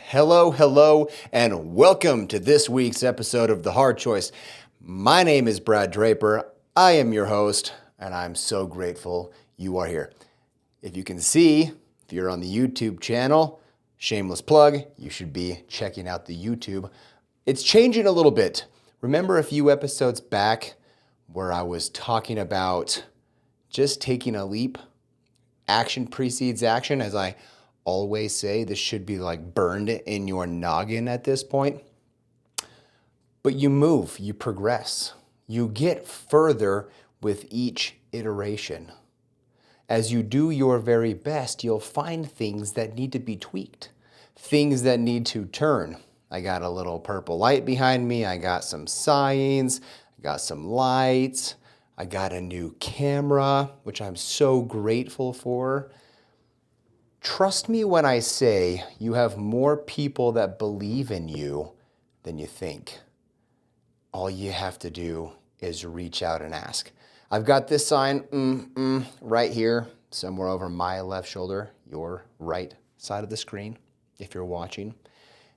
Hello, and welcome to this week's episode of The Hard Choice. My name is Brad Draper. I am your host, and I'm so grateful you are here. If you can see, if you're on the YouTube channel, shameless plug, you should be checking out the YouTube. It's changing a little bit. Remember a few episodes back where I was talking about just taking a leap? Action precedes action, as I always say. This should be like burned in your noggin at this point. But you move, you progress, you get further with each iteration. As you do your very best, you'll find things that need to be tweaked, things that need to turn. I got a little purple light behind me. I got some signs. I got some lights. I got a new camera, which I'm so grateful for. Trust me when I say you have more people that believe in you than you think. All you have to do is reach out and ask. I've got this sign right here, somewhere over my left shoulder, your right side of the screen, if you're watching.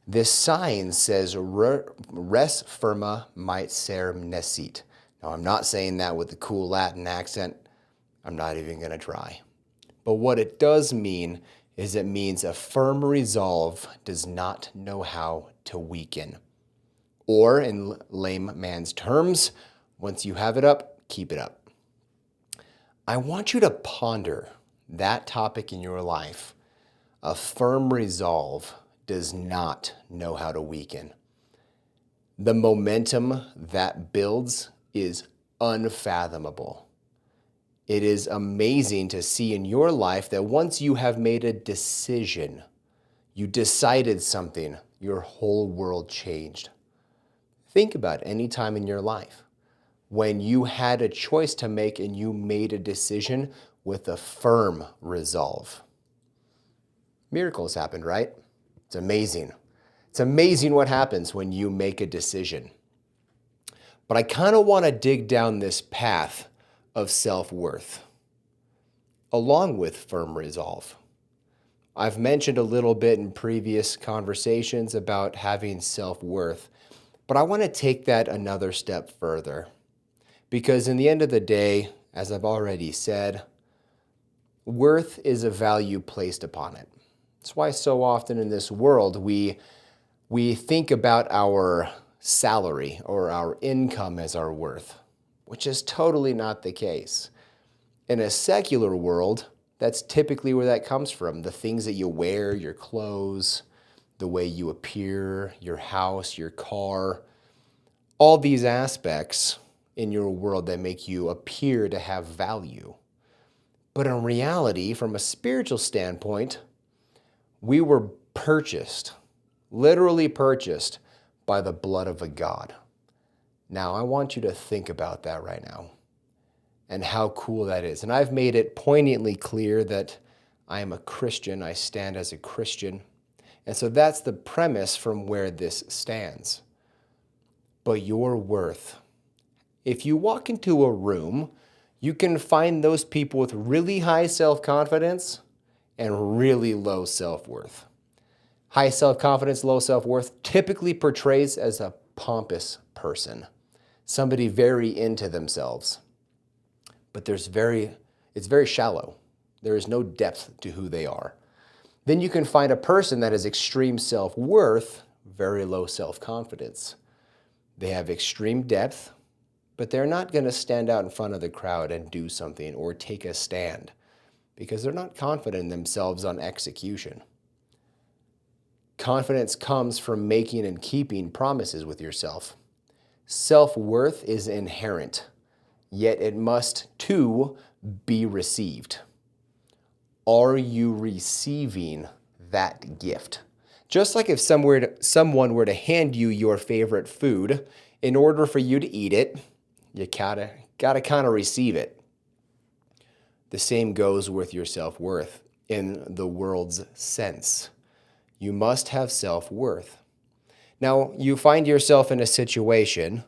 This sign says, res firma mait serm nesit. Now, I'm not saying that with a cool Latin accent. I'm not even going to try. But what it does mean is it means a firm resolve does not know how to weaken. Or in layman's terms, once you have it up, keep it up. I want you to ponder that topic in your life. A firm resolve does not know how to weaken. The momentum that builds is unfathomable. It is amazing to see in your life that once you have made a decision, you decided something, your whole world changed. Think about any time in your life when you had a choice to make and you made a decision with a firm resolve. Miracles happened, right? It's amazing. It's amazing what happens when you make a decision. But I kind of want to dig down this path of self-worth, along with firm resolve. I've mentioned a little bit in previous conversations about having self-worth, but I want to take that another step further. Because in the end of the day, as I've already said, worth is a value placed upon it. That's why so often in this world we think about our salary or our income as our worth, which is totally not the case. In a secular world, that's typically where that comes from. The things that you wear, your clothes, the way you appear, your house, your car, all these aspects in your world that make you appear to have value. But in reality, from a spiritual standpoint, we were purchased, literally purchased by the blood of a God. Now, I want you to think about that right now and how cool that is. And I've made it poignantly clear that I am a Christian. I stand as a Christian. And so that's the premise from where this stands. But your worth. If you walk into a room, you can find those people with really high self-confidence and really low self-worth. High self-confidence, low self-worth typically portrays as a pompous person, somebody very into themselves. But it's very shallow. There is no depth to who they are. Then you can find a person that has extreme self-worth, very low self-confidence. They have extreme depth, but they're not going to stand out in front of the crowd and do something or take a stand because they're not confident in themselves on execution. Confidence comes from making and keeping promises with yourself. Self-worth is inherent, yet it must too be received. Are you receiving that gift? Just like if someone were to hand you your favorite food, in order for you to eat it, you gotta kind of receive it. The same goes with your self-worth in the world's sense. You must have self-worth. Now, you find yourself in a situation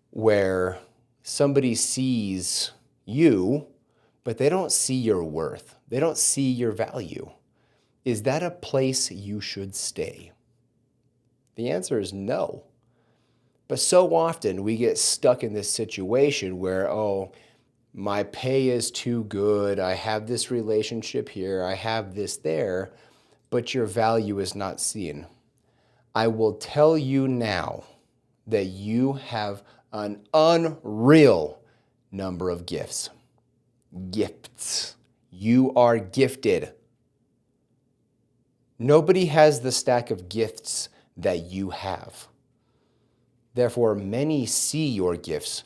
where somebody sees you, but they don't see your worth. They don't see your value. Is that a place you should stay? The answer is no. But so often we get stuck in this situation where, oh, my pay is too good. I have this relationship here. I have this there, but your value is not seen. I will tell you now that you have an unreal number of gifts. Gifts. You are gifted. Nobody has the stack of gifts that you have. Therefore, many see your gifts,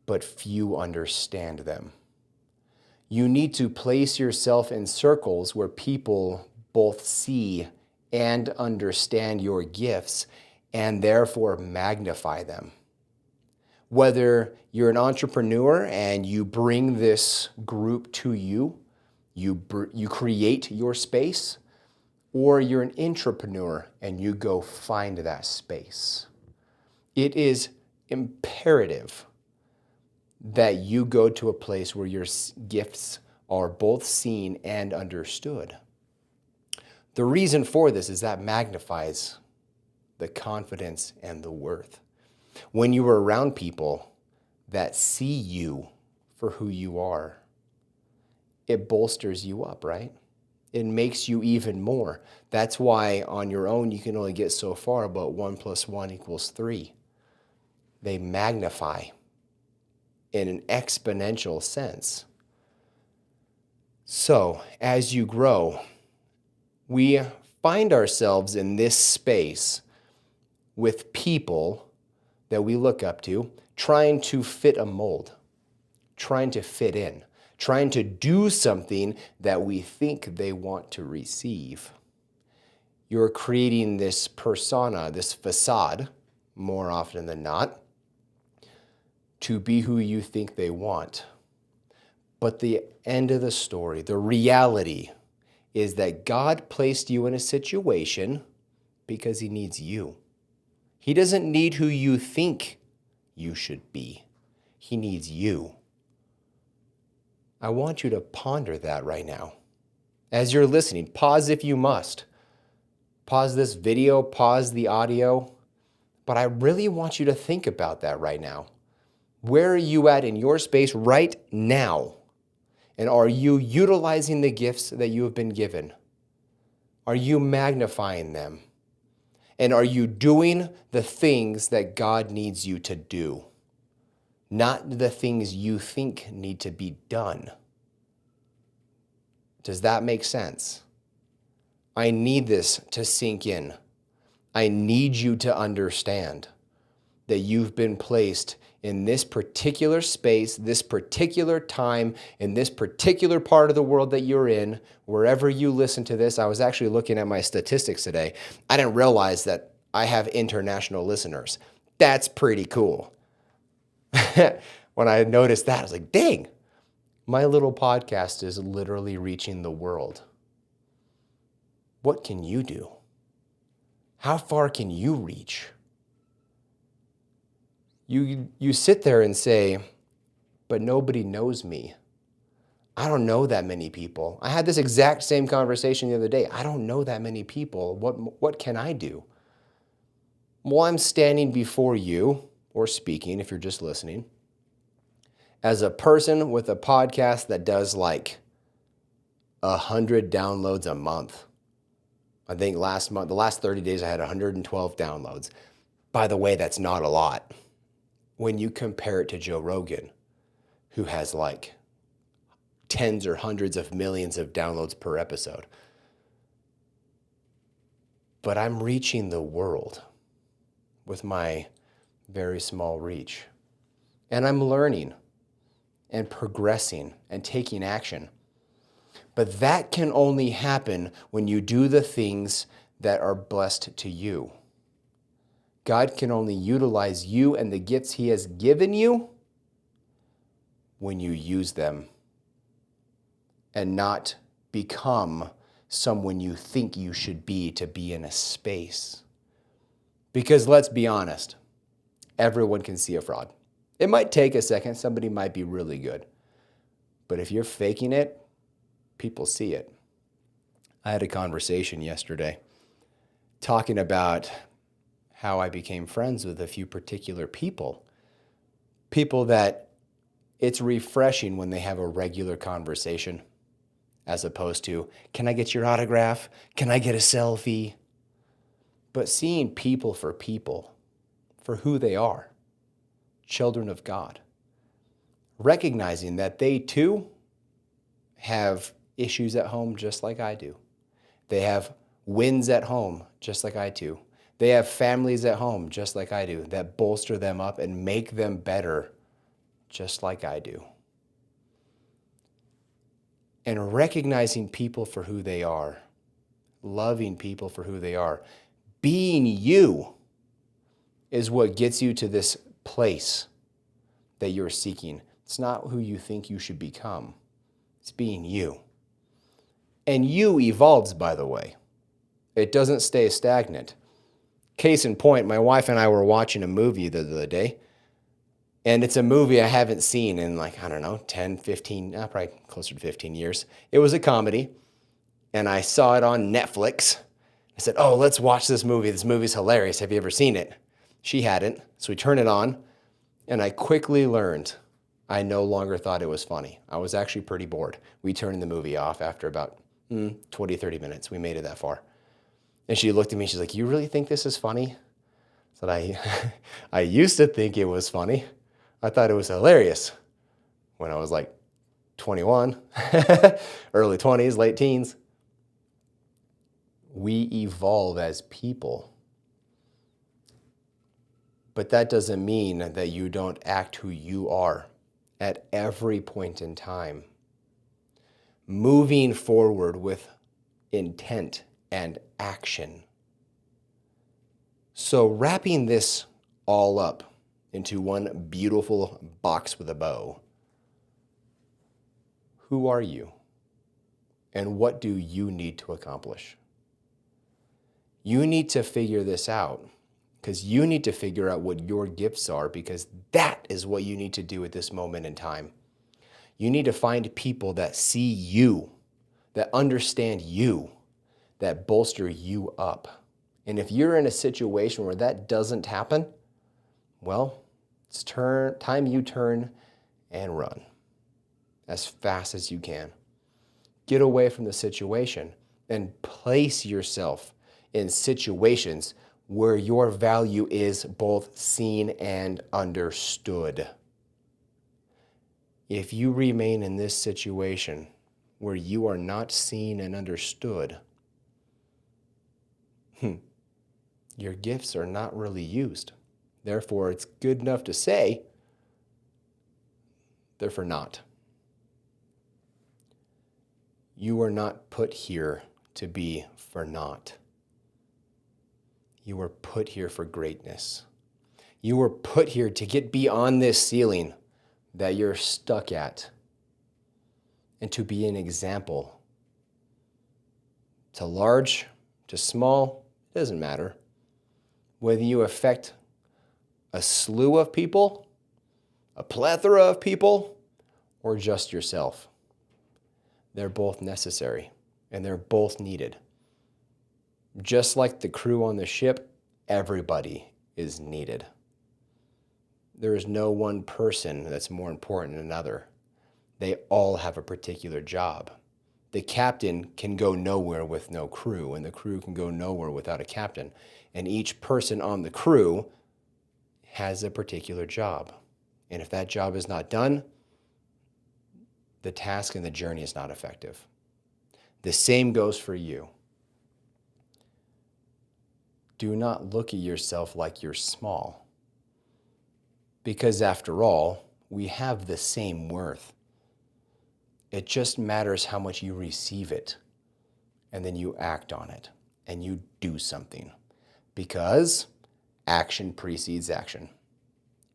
but few understand them. You need to place yourself in circles where people both see and understand your gifts and therefore magnify them. Whether you're an entrepreneur and you bring this group to you, you create your space, or you're an intrapreneur and you go find that space. It is imperative that you go to a place where your gifts are both seen and understood. The reason for this is that magnifies the confidence and the worth. When you are around people that see you for who you are, it bolsters you up, right? It makes you even more. That's why on your own you can only get so far, but 1 + 1 = 3. They magnify in an exponential sense. So, as you grow, we find ourselves in this space with people that we look up to, trying to fit a mold, trying to fit in, trying to do something that we think they want to receive. You're creating this persona, this facade, more often than not, to be who you think they want. But the end of the story, the reality, is that God placed you in a situation because He needs you. He doesn't need who you think you should be. He needs you. I want you to ponder that right now. As you're listening, pause if you must. Pause this video, pause the audio. But I really want you to think about that right now. Where are you at in your space right now? And are you utilizing the gifts that you have been given? Are you magnifying them? And are you doing the things that God needs you to do? Not the things you think need to be done. Does that make sense? I need this to sink in. I need you to understand that you've been placed in this particular space, this particular time, in this particular part of the world that you're in, wherever you listen to this. I was actually looking at my statistics today. I didn't realize that I have international listeners. That's pretty cool. When I noticed that, I was like, dang, my little podcast is literally reaching the world. What can you do? How far can you reach? You sit there and say, but nobody knows me. I don't know that many people. I had this exact same conversation the other day. I don't know that many people. What can I do? Well, I'm standing before you, or speaking if you're just listening, as a person with a podcast that does like 100 downloads a month. I think last month, the last 30 days, I had 112 downloads. By the way, that's not a lot when you compare it to Joe Rogan, who has like tens or hundreds of millions of downloads per episode. But I'm reaching the world with my very small reach. And I'm learning and progressing and taking action. But that can only happen when you do the things that are blessed to you. God can only utilize you and the gifts He has given you when you use them and not become someone you think you should be to be in a space. Because let's be honest, everyone can see a fraud. It might take a second. Somebody might be really good. But if you're faking it, people see it. I had a conversation yesterday talking about how I became friends with a few particular people. People that it's refreshing when they have a regular conversation, as opposed to, can I get your autograph? Can I get a selfie? But seeing people, for who they are, children of God, recognizing that they too have issues at home just like I do. They have wins at home just like I do. They have families at home just like I do that bolster them up and make them better just like I do. And recognizing people for who they are, loving people for who they are, being you is what gets you to this place that you're seeking. It's not who you think you should become. It's being you. And you evolves, by the way. It doesn't stay stagnant. Case in point, my wife and I were watching a movie the other day, and it's a movie I haven't seen in 10, 15, probably closer to 15 years. It was a comedy, and I saw it on Netflix. I said, oh, let's watch this movie. This movie's hilarious. Have you ever seen it? She hadn't, so we turned it on, and I quickly learned I no longer thought it was funny. I was actually pretty bored. We turned the movie off after about 20, 30 minutes. We made it that far. And she looked at me, she's like, you really think this is funny? I said, I used to think it was funny. I thought it was hilarious when I was like 21, early 20s, late teens. We evolve as people. But that doesn't mean that you don't act who you are at every point in time. Moving forward with intent and action. So wrapping this all up into one beautiful box with a bow. Who are you? And what do you need to accomplish? You need to figure this out because you need to figure out what your gifts are, because that is what you need to do at this moment in time. You need to find people that see you, that understand you, that bolster you up. And if you're in a situation where that doesn't happen, well, it's time you turn and run as fast as you can. Get away from the situation and place yourself in situations where your value is both seen and understood. If you remain in this situation where you are not seen and understood, your gifts are not really used. Therefore, it's good enough to say, they're for naught. You are not put here to be for naught. You were put here for greatness. You were put here to get beyond this ceiling that you're stuck at and to be an example. To large, to small, it doesn't matter. Whether you affect a slew of people, a plethora of people, or just yourself, they're both necessary and they're both needed. Just like the crew on the ship, everybody is needed. There is no one person that's more important than another. They all have a particular job. The captain can go nowhere with no crew, and the crew can go nowhere without a captain. And each person on the crew has a particular job. And if that job is not done, the task and the journey is not effective. The same goes for you. Do not look at yourself like you're small. Because after all, we have the same worth. It just matters how much you receive it. And then you act on it. And you do something. Because action precedes action.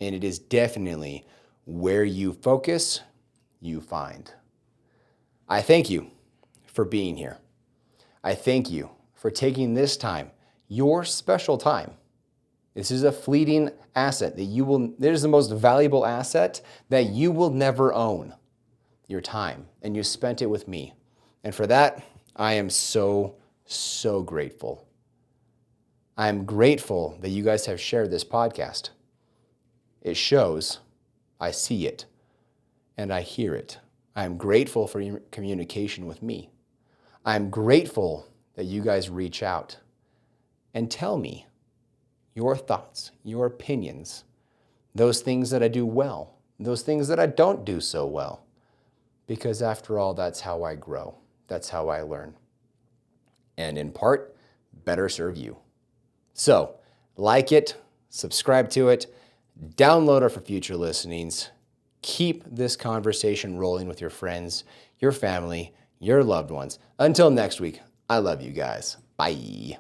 And it is definitely where you focus, you find. I thank you for being here. I thank you for taking this time, your special time. This is a fleeting asset that it is the most valuable asset that you will never own, your time. And you spent it with me. And for that, I am so, so grateful. I'm grateful that you guys have shared this podcast. It shows, I see it, and I hear it. I'm grateful for your communication with me. I'm grateful that you guys reach out and tell me your thoughts, your opinions, those things that I do well, those things that I don't do so well. Because after all, that's how I grow. That's how I learn. And in part, better serve you. So, like it, subscribe to it, download it for future listenings. Keep this conversation rolling with your friends, your family, your loved ones. Until next week, I love you guys. Bye.